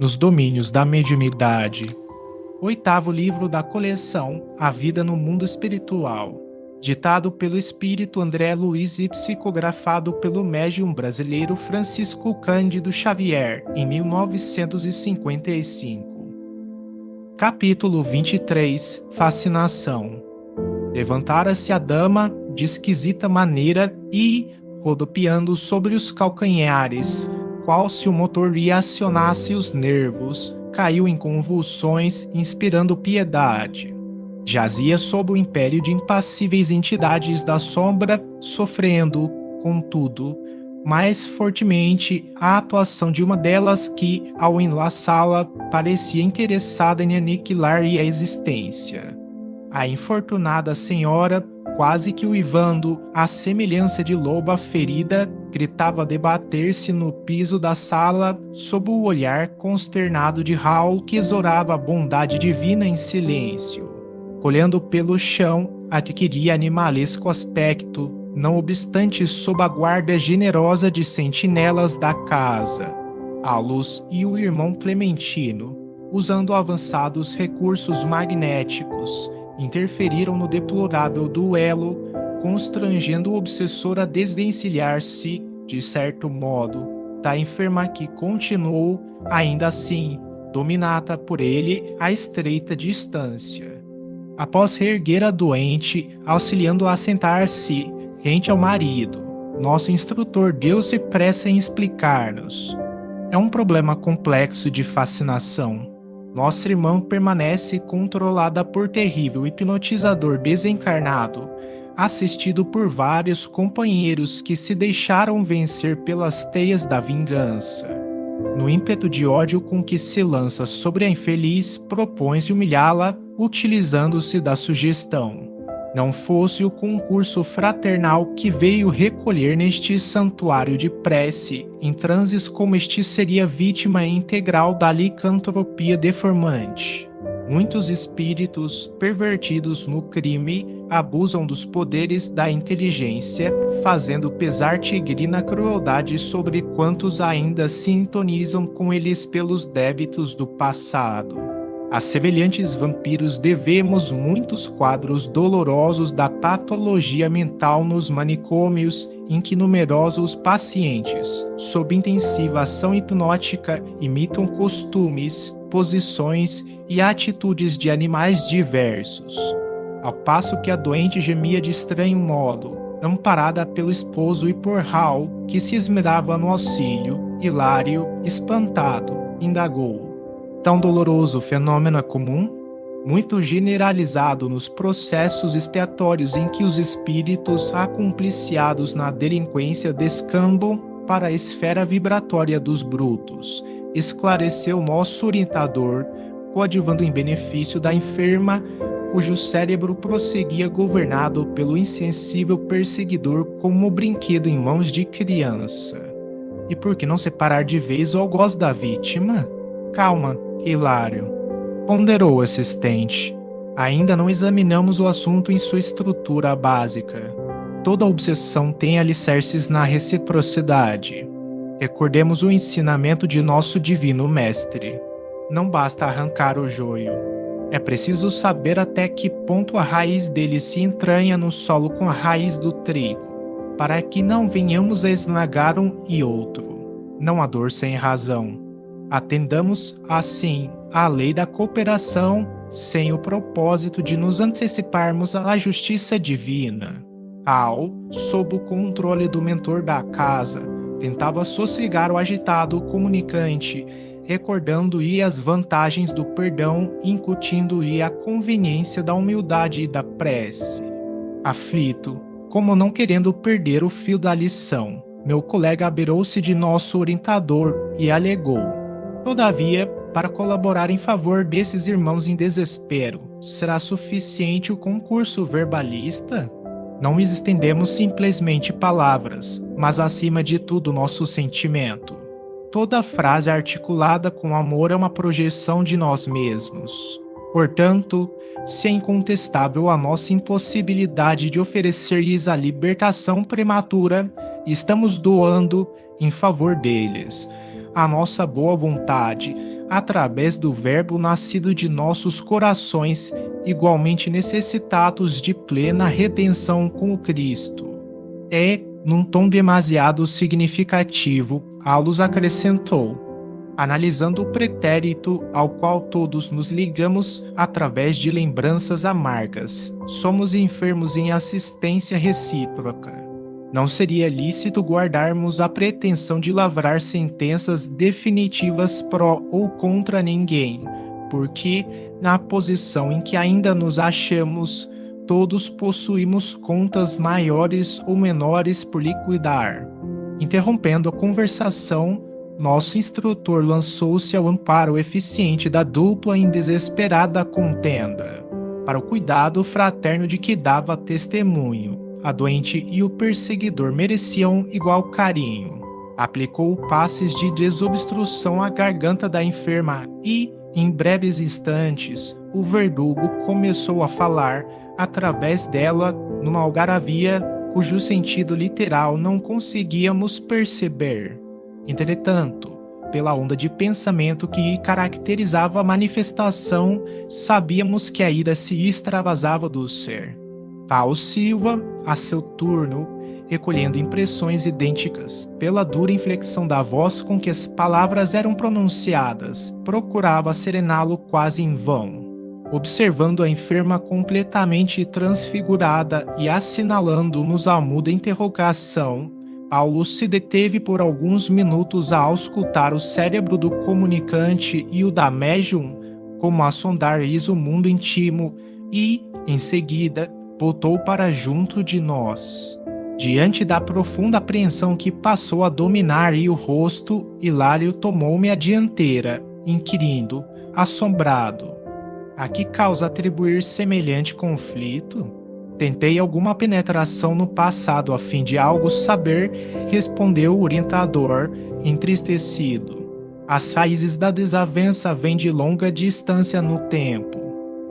nos domínios da mediunidade. Oitavo livro da coleção A Vida no Mundo Espiritual, ditado pelo espírito André Luiz e psicografado pelo médium brasileiro Francisco Cândido Xavier, em 1955. Capítulo 23. Fascinação. Levantara-se a dama de esquisita maneira e, rodopiando sobre os calcanhares, qual se o motor lhe acionasse os nervos, caiu em convulsões, inspirando piedade. Jazia sob o império de impassíveis entidades da sombra, sofrendo, contudo, mais fortemente a atuação de uma delas que, ao enlaçá-la, parecia interessada em aniquilar-lhe a existência. A infortunada senhora, quase que uivando, à semelhança de loba ferida, gritava a debater-se no piso da sala sob o olhar consternado de Raul, que exorava a bondade divina em silêncio. Colhendo pelo chão, adquiria animalesco aspecto, não obstante sob a guarda generosa de sentinelas da casa. Alus e o irmão Clementino, usando avançados recursos magnéticos, interferiram no deplorável duelo, constrangendo o obsessor a desvencilhar-se, de certo modo, da enferma que continuou, ainda assim, dominada por ele a estreita distância. Após reerguer a doente, auxiliando-a a sentar-se rente ao marido, nosso instrutor deu-se pressa em explicar-nos. É um problema complexo de fascinação. Nossa irmã permanece controlada por terrível hipnotizador desencarnado, assistido por vários companheiros que se deixaram vencer pelas teias da vingança. No ímpeto de ódio com que se lança sobre a infeliz, propõe-se humilhá-la, utilizando-se da sugestão. Não fosse o concurso fraternal que veio recolher neste santuário de prece, em transes como este seria vítima integral da licantropia deformante. Muitos espíritos, pervertidos no crime, abusam dos poderes da inteligência, fazendo pesar tigrina crueldade sobre quantos ainda sintonizam com eles pelos débitos do passado. A semelhantes vampiros devemos muitos quadros dolorosos da patologia mental nos manicômios, em que numerosos pacientes, sob intensiva ação hipnótica, imitam costumes, posições e atitudes de animais diversos. Ao passo que a doente gemia de estranho modo, amparada pelo esposo e por Raul, que se esmerava no auxílio, Hilário, espantado, indagou: tão doloroso fenômeno é comum? Muito generalizado nos processos expiatórios em que os espíritos acompliciados na delinquência descambam para a esfera vibratória dos brutos, esclareceu nosso orientador, coadjuvando em benefício da enferma, cujo cérebro prosseguia governado pelo insensível perseguidor como brinquedo em mãos de criança. E por que não separar de vez o algoz da vítima? Calma, Hilário, ponderou o assistente. Ainda não examinamos o assunto em sua estrutura básica. Toda obsessão tem alicerces na reciprocidade. Recordemos o ensinamento de nosso divino mestre. Não basta arrancar o joio. É preciso saber até que ponto a raiz dele se entranha no solo com a raiz do trigo, para que não venhamos a esmagar um e outro. Não há dor sem razão. Atendamos, assim, à lei da cooperação, sem o propósito de nos anteciparmos à justiça divina. Al, sob o controle do mentor da casa, tentava sossegar o agitado comunicante, recordando-lhe as vantagens do perdão, incutindo-lhe a conveniência da humildade e da prece. Aflito, como não querendo perder o fio da lição, meu colega abeirou-se de nosso orientador e alegou: todavia, para colaborar em favor desses irmãos em desespero, será suficiente o concurso verbalista? Não lhes estendemos simplesmente palavras, mas acima de tudo nosso sentimento. Toda frase articulada com amor é uma projeção de nós mesmos. Portanto, se é incontestável a nossa impossibilidade de oferecer-lhes a libertação prematura, estamos doando em favor deles a nossa boa vontade, através do Verbo nascido de nossos corações, igualmente necessitados de plena redenção com o Cristo. Num tom demasiado significativo, Aulus acrescentou: analisando o pretérito ao qual todos nos ligamos através de lembranças amargas, somos enfermos em assistência recíproca. Não seria lícito guardarmos a pretensão de lavrar sentenças definitivas pró ou contra ninguém, porque, na posição em que ainda nos achamos, todos possuímos contas maiores ou menores por liquidar. Interrompendo a conversação, nosso instrutor lançou-se ao amparo eficiente da dupla em desesperada contenda, para o cuidado fraterno de que dava testemunho. A doente e o perseguidor mereciam igual carinho. Aplicou passes de desobstrução à garganta da enferma e, em breves instantes, o verdugo começou a falar através dela numa algaravia cujo sentido literal não conseguíamos perceber. Entretanto, pela onda de pensamento que caracterizava a manifestação, sabíamos que a ira se extravasava do ser. Paulo Silva, a seu turno, recolhendo impressões idênticas pela dura inflexão da voz com que as palavras eram pronunciadas, procurava serená-lo quase em vão. Observando a enferma completamente transfigurada e assinalando-nos a muda interrogação, Paulo se deteve por alguns minutos a auscultar o cérebro do comunicante e o da médium, como a sondar-lhes o mundo íntimo, e, em seguida, voltou para junto de nós. Diante da profunda apreensão que passou a dominar-lhe o rosto, Hilário tomou-me a dianteira, inquirindo, assombrado: a que causa atribuir semelhante conflito? Tentei alguma penetração no passado a fim de algo saber, respondeu o orientador, entristecido. As raízes da desavença vêm de longa distância no tempo.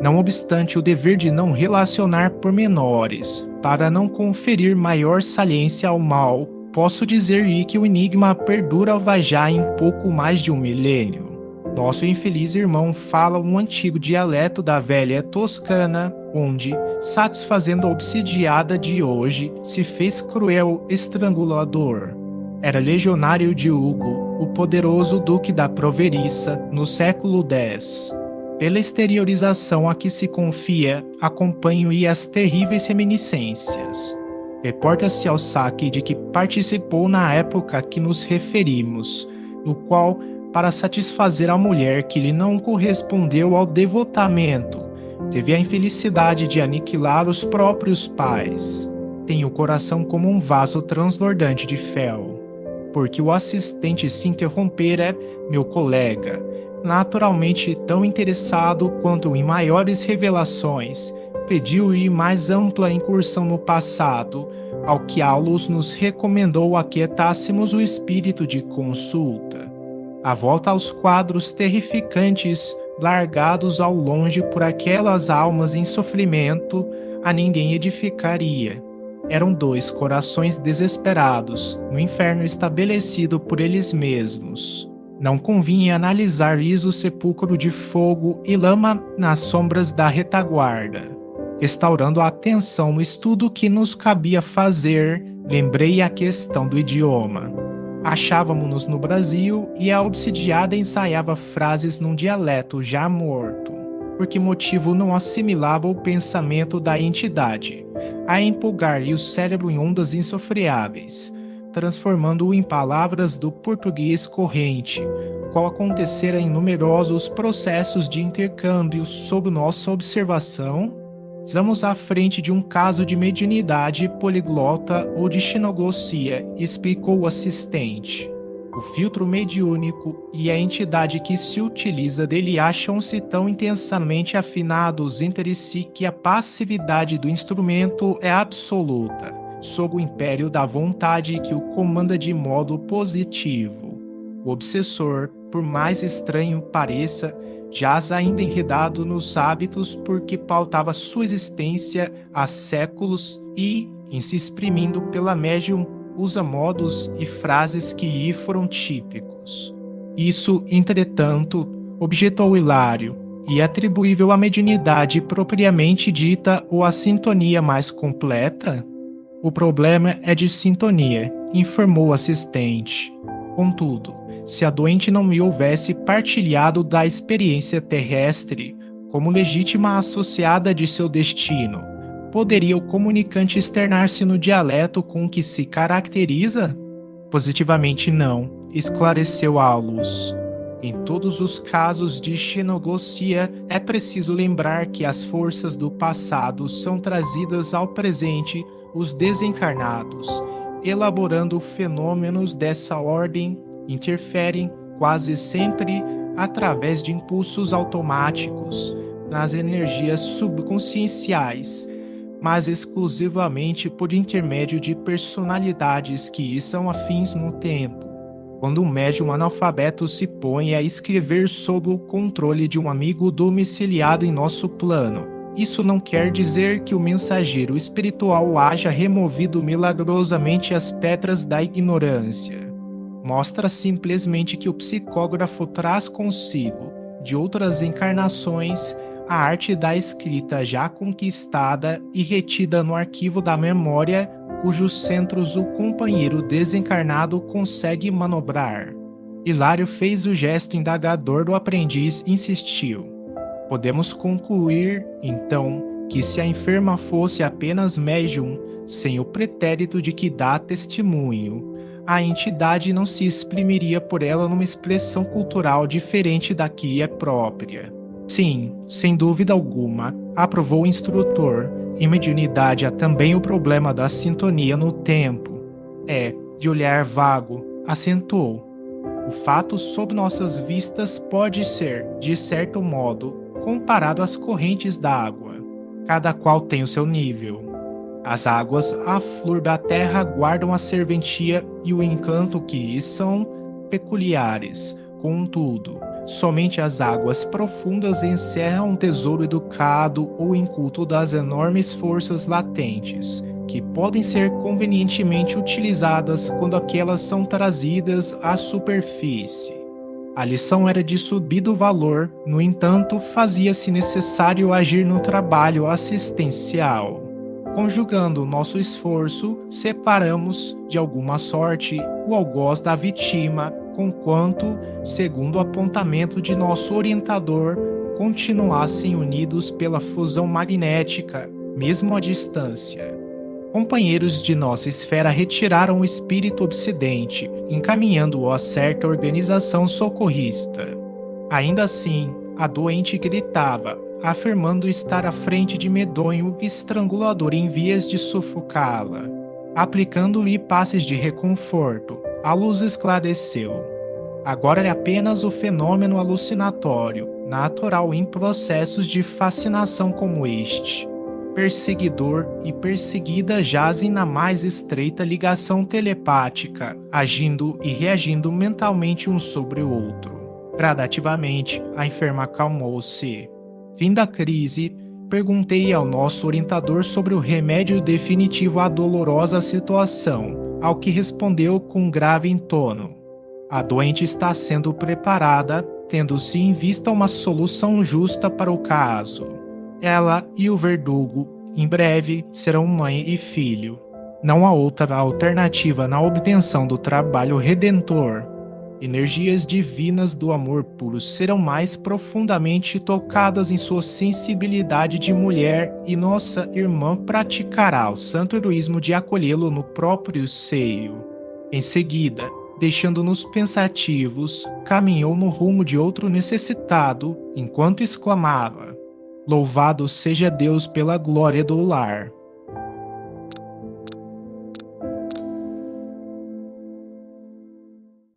Não obstante o dever de não relacionar pormenores, para não conferir maior saliência ao mal, posso dizer-lhe que o enigma perdura vai já em pouco mais de um milênio. Nosso infeliz irmão fala um antigo dialeto da velha Toscana, onde, satisfazendo a obsidiada de hoje, se fez cruel estrangulador. Era legionário de Hugo, o poderoso duque da Proveriça, no século X. Pela exteriorização a que se confia, acompanho-e as terríveis reminiscências. Reporta-se ao saque de que participou na época que nos referimos, no qual, para satisfazer a mulher que lhe não correspondeu ao devotamento, teve a infelicidade de aniquilar os próprios pais. Tem o coração como um vaso transbordante de fel. Porque o assistente se interrompera, meu colega, naturalmente tão interessado quanto em maiores revelações, pediu-lhe mais ampla incursão no passado, ao que Aulus nos recomendou aquietássemos o espírito de consulta. A volta aos quadros terrificantes, largados ao longe por aquelas almas em sofrimento, a ninguém edificaria. Eram dois corações desesperados, no inferno estabelecido por eles mesmos. Não convinha analisar-lhes o sepulcro de fogo e lama nas sombras da retaguarda. Restaurando a atenção no estudo que nos cabia fazer, lembrei a questão do idioma. Achávamos-nos no Brasil e a obsidiada ensaiava frases num dialeto já morto, por que motivo não assimilava o pensamento da entidade, a empolgar-lhe o cérebro em ondas insofreáveis, transformando-o em palavras do português corrente, qual acontecera em numerosos processos de intercâmbio sob nossa observação. Estamos à frente de um caso de mediunidade poliglota ou de xenoglossia, explicou o assistente. O filtro mediúnico e a entidade que se utiliza dele acham-se tão intensamente afinados entre si que a passividade do instrumento é absoluta, sob o império da vontade que o comanda de modo positivo. O obsessor, por mais estranho pareça, jaz ainda enredado nos hábitos porque pautava sua existência há séculos e, em se exprimindo pela médium, usa modos e frases que lhe foram típicos. Isso, entretanto, objetou Hilário, e atribuível à mediunidade propriamente dita ou à sintonia mais completa? O problema é de sintonia, informou o assistente. Contudo, se a doente não me houvesse partilhado da experiência terrestre como legítima associada de seu destino, poderia o comunicante externar-se no dialeto com que se caracteriza? Positivamente não, esclareceu Aulus. Em todos os casos de xenoglosia, é preciso lembrar que as forças do passado são trazidas ao presente os desencarnados, elaborando fenômenos dessa ordem, interferem quase sempre através de impulsos automáticos nas energias subconscienciais, mas exclusivamente por intermédio de personalidades que são afins no tempo. Quando um médium analfabeto se põe a escrever sob o controle de um amigo domiciliado em nosso plano, isso não quer dizer que o mensageiro espiritual haja removido milagrosamente as pedras da ignorância. Mostra simplesmente que o psicógrafo traz consigo, de outras encarnações, a arte da escrita já conquistada e retida no arquivo da memória, cujos centros o companheiro desencarnado consegue manobrar. Hilário fez o gesto indagador do aprendiz e insistiu. Podemos concluir, então, que se a enferma fosse apenas médium, sem o pretérito de que dá testemunho, a entidade não se exprimiria por ela numa expressão cultural diferente da que é própria. Sim, sem dúvida alguma, aprovou o instrutor. Em mediunidade há também o problema da sintonia no tempo. É, de olhar vago, acentuou. O fato sob nossas vistas pode ser, de certo modo, comparado às correntes d'água. Cada qual tem o seu nível. As águas à flor da terra guardam a serventia e o encanto que lhes são peculiares. Contudo, somente as águas profundas encerram um tesouro educado ou inculto das enormes forças latentes, que podem ser convenientemente utilizadas quando aquelas são trazidas à superfície. A lição era de subido valor, no entanto, fazia-se necessário agir no trabalho assistencial. Conjugando o nosso esforço, separamos, de alguma sorte, o algoz da vítima, conquanto, segundo o apontamento de nosso orientador, continuassem unidos pela fusão magnética, mesmo à distância. Companheiros de nossa esfera retiraram o espírito obsidente, encaminhando-o a certa organização socorrista. Ainda assim, a doente gritava, afirmando estar à frente de medonho estrangulador em vias de sufocá-la. Aplicando-lhe passes de reconforto, a luz esclareceu. Agora é apenas o fenômeno alucinatório, natural em processos de fascinação como este. Perseguidor e perseguida jazem na mais estreita ligação telepática, agindo e reagindo mentalmente um sobre o outro. Gradativamente, a enferma acalmou-se. Finda a crise, perguntei ao nosso orientador sobre o remédio definitivo à dolorosa situação, ao que respondeu com grave entono. A doente está sendo preparada, tendo-se em vista uma solução justa para o caso. Ela e o verdugo, em breve, serão mãe e filho. Não há outra alternativa na obtenção do trabalho redentor. Energias divinas do amor puro serão mais profundamente tocadas em sua sensibilidade de mulher e nossa irmã praticará o santo heroísmo de acolhê-lo no próprio seio. Em seguida, deixando-nos pensativos, caminhou no rumo de outro necessitado, enquanto exclamava: Louvado seja Deus pela glória do lar.